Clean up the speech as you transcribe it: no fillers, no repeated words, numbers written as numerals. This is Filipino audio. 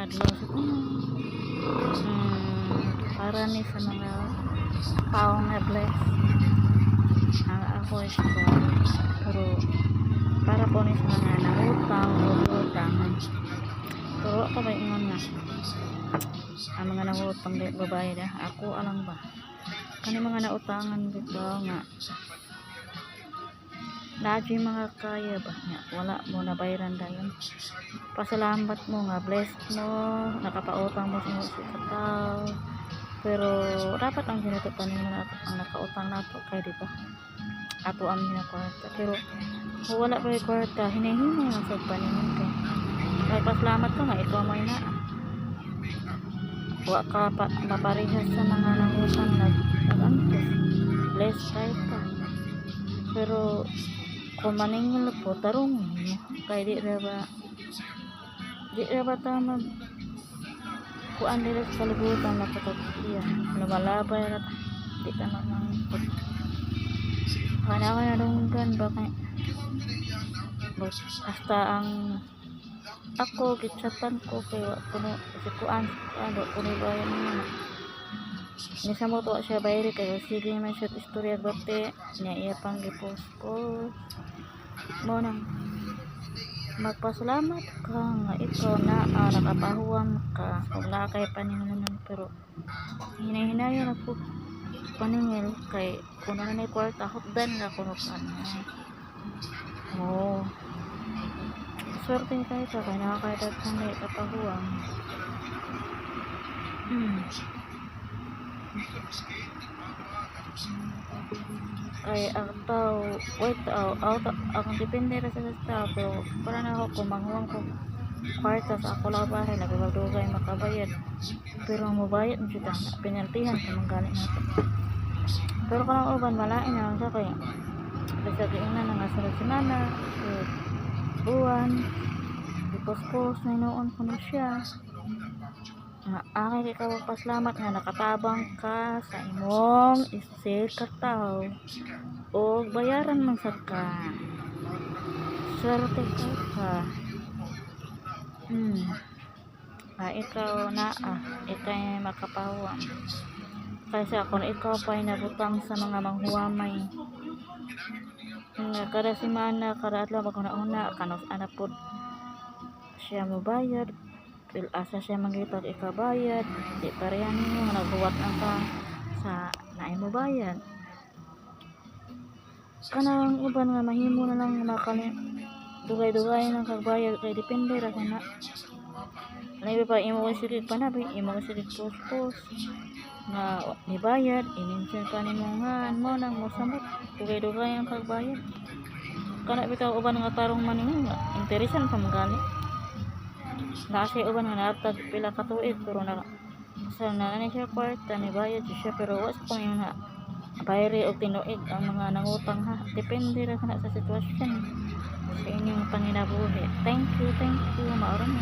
adlaw sa para ni sa mga taong na bless ang ako is ko, pero para po ni sa mga nangutang pero ako ba ingon nga ang mga nangutang di babae na ako alang ba kani mga nautangan dito nga nadyo mga kaya ba nga wala mo na bayaran dayon pasalamat mo nga blessed mo nakapautang mo sa kataw pero dapat ang ginatupan mo na ang nakautang nato kay di ba ato ang hinakwarta pero kung wala pa yung kwarta hinahinay lang sa paningon kay nagpasalamat ka nga ikaw may na wa ka pa maparehas sa mga nangutang nag-antos blessed tayo pa pero kung maningil po tarong mo kay di ba tama kuan nila sa kalibutan na patagsiya lumalabay na di ka namangkot kanya dunggan ba kay hasta ang ako gitsatan ko kay kuno si kuan ano kuno bayan mo ni sa mo to siya bayri kayo sige man siya istorya bate niya iya pang gipost ko mo nang magpasalamat ka nga ikaw na nakapahuwam ka wala kay paningunan pero hinahinaya na po paningil kay kuno na may kwarta hotdan nga kuno kan oh swerte kayo ka kaya nakakaitat ka may kapahuwam ay ang tao wait ang depende ra sa tao pero para na ako kumanghuwang ko kwarta sa ako lang bahay nagabagdugay makabayad pero ang mabayad mo siya pinaltihan sa mga galing natin pero kung uban malain na sa kaya basta giingnan nga sa semana buwan ipos na noon ko na siya nga aking ikaw pasalamat nga nakatabang ka sa imong isikataw o bayaran man sa ka swerte ka ikaw na ikay makapawang kasi kung ikaw pa ay nabutang sa mga manghuwamay nga kada semana kada adlaw maguna-una kanos anapod siya mo bayad asa siya manggitag ikabayad di parehan mo nagbuwat na ka sa naay mo bayad kanang uban nga mahimo na lang makalin dugay-dugay ng kagbayad kay depende ra na labi pa imo ko sige panabi imo ko sige post na nibayad iminsan pa nimo nga mo nang mosamot dugay-dugay ang kagbayad kana bitaw uban nga tarong maningon nga interesan pa magali na siya uban nga natag pila ka tuig pero na sa nanay siya kwarta ni bayad siya pero was kung yung na bayari o tinuig ang mga nangutang ha depende ra sa sitwasyon sa inyong panginabuhi thank you maoran na